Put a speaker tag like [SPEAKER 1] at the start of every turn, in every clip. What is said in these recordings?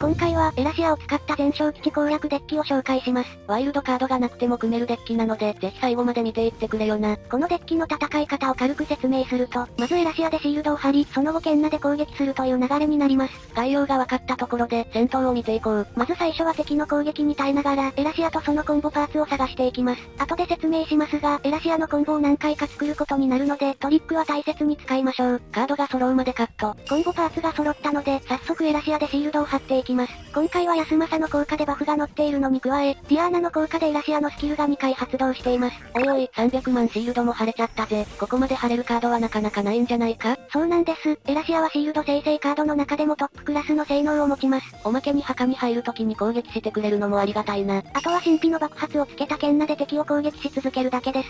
[SPEAKER 1] 今回はエラシアを使った全焼基地攻略デッキを紹介します。
[SPEAKER 2] ワイルドカードがなくても組めるデッキなので、ぜひ最後まで見ていってくれよな。
[SPEAKER 1] このデッキの戦い方を軽く説明すると、まずエラシアでシールドを張り、その後ケンナで攻撃するという流れになります。
[SPEAKER 2] 概要が分かったところで、戦闘を見ていこう。
[SPEAKER 1] まず最初は敵の攻撃に耐えながら、エラシアとそのコンボパーツを探していきます。後で説明しますが、エラシアのコンボを何回か作ることになるので、トリックは大切に使いましょう。
[SPEAKER 2] カードが揃うまでカット。
[SPEAKER 1] コンボパーツが揃ったので、早速エラシアでシールドを貼っていきます。今回はヤスマサの効果でバフが乗っているのに加え、ディアーナの効果でエラシアのスキルが2回発動しています。
[SPEAKER 2] おいおい、300万シールドも貼れちゃったぜ。ここまで貼れるカードはなかなかないんじゃないか？
[SPEAKER 1] そうなんです。エラシアはシールド生成カードの中でもトップクラスの性能を持ちます。
[SPEAKER 2] おまけに墓に入る時に攻撃してくれるのもありがたいな。
[SPEAKER 1] あとは神秘の爆発をつけた剣ナで敵を攻撃し続けるだけです。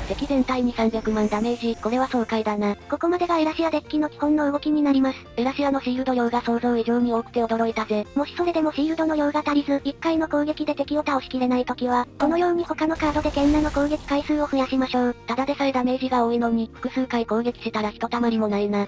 [SPEAKER 2] 敵全体に300万ダメージ、これは爽快だな。
[SPEAKER 1] ここまでがエラシアデッキの基本の動きになります。
[SPEAKER 2] エラシアのシールド量が想像以上に多くて驚いたぜ。
[SPEAKER 1] もしそれでもシールドの量が足りず、1回の攻撃で敵を倒しきれないときは、このように他のカードでケンナの攻撃回数を増やしましょう。
[SPEAKER 2] ただでさえダメージが多いのに、複数回攻撃したらひとたまりもないな。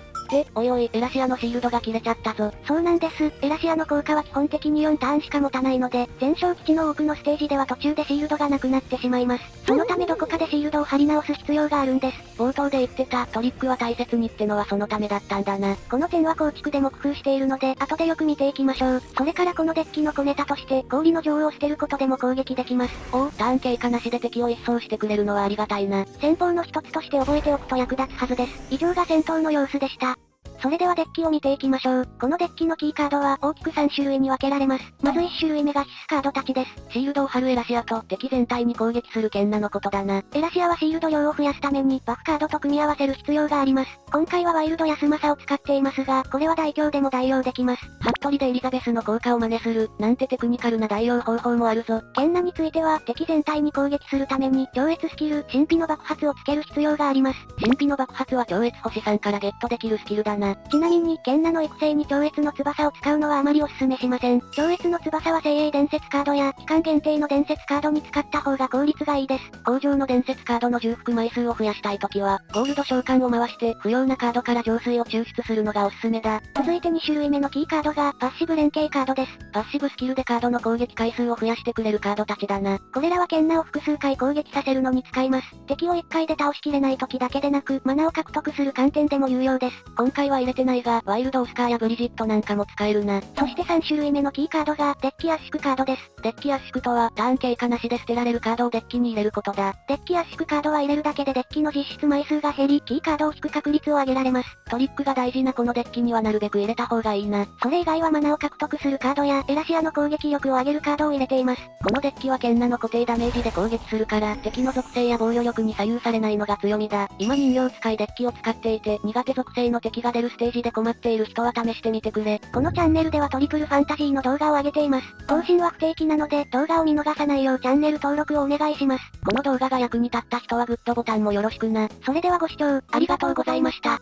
[SPEAKER 2] おいおい、エラシアのシールドが切れちゃったぞ。
[SPEAKER 1] そうなんです。エラシアの効果は基本的に4ターンしか持たないので、全焼基地の多くのステージでは途中でシールドがなくなってしまいます。そのためどこかでシールドを貼り直す必要があるんです。
[SPEAKER 2] 冒頭で言ってたトリックは大切にってのはそのためだったんだな。
[SPEAKER 1] この点は構築でも工夫しているので、後でよく見ていきましょう。それからこのデッキの小ネタとして、氷の女王を捨てることでも攻撃できます。
[SPEAKER 2] おお、ターン経過なしで敵を一掃してくれるのはありがたいな。
[SPEAKER 1] 戦法の一つとして覚えておくと役立つはずです。以上が戦闘の様子でした。それではデッキを見ていきましょう。このデッキのキーカードは大きく3種類に分けられます。まず1種類目が必須カードたちです。
[SPEAKER 2] シールドを貼るエラシアと敵全体に攻撃する剣ナのことだな。
[SPEAKER 1] エラシアはシールド量を増やすためにバフカードと組み合わせる必要があります。今回はワイルドヤスマサを使っていますが、これは代表でも代用できます。
[SPEAKER 2] ハットリでエリザベスの効果を真似する、なんてテクニカルな代用方法もあるぞ。
[SPEAKER 1] 剣ナについては敵全体に攻撃するために超越スキル、神秘の爆発をつける必要があります。
[SPEAKER 2] 神秘の爆発は超越星さんからゲットできるスキルだな。
[SPEAKER 1] ちなみに、剣ナの育成に超越の翼を使うのはあまりお勧めしません。超越の翼は精鋭伝説カードや期間限定の伝説カードに使った方が効率がいいです。
[SPEAKER 2] 工場の伝説カードの重複枚数を増やしたいときは、ゴールド召喚を回して不要なカードから浄水を抽出するのがおすすめだ。
[SPEAKER 1] 続いて2種類目のキーカードがパッシブ連携カードです。
[SPEAKER 2] パッシブスキルでカードの攻撃回数を増やしてくれるカードたちだな。
[SPEAKER 1] これらは剣ナを複数回攻撃させるのに使います。敵を1回で倒しきれない時だけでなく、マナを獲得する観点でも有用です。
[SPEAKER 2] 今回は入れてないが、ワイルドオスカーやブリジットなんかも使えるな。
[SPEAKER 1] そして3種類目のキーカードがデッキ圧縮カードです。
[SPEAKER 2] デッキ圧縮とは、ターン経過なしで捨てられるカードをデッキに入れることだ。
[SPEAKER 1] デッキ圧縮カードは入れるだけでデッキの実質枚数が減り、キーカードを引く確率を上げられます。
[SPEAKER 2] トリックが大事なこのデッキにはなるべく入れた方がいいな。
[SPEAKER 1] それ以外はマナを獲得するカードやエラシアの攻撃力を上げるカードを入れています。
[SPEAKER 2] このデッキは剣ナの固定ダメージで攻撃するから、敵の属性や防御力に左右されないのが強みだ。今人形使いデッキを使っていて、苦手属性の敵が出るステージで困っている人は試してみてくれ。
[SPEAKER 1] このチャンネルではトリプルファンタジーの動画を上げています。更新は不定期なので、動画を見逃さないようチャンネル登録をお願いします。
[SPEAKER 2] この動画が役に立った人はグッドボタンもよろしくな。
[SPEAKER 1] それではご視聴ありがとうございました。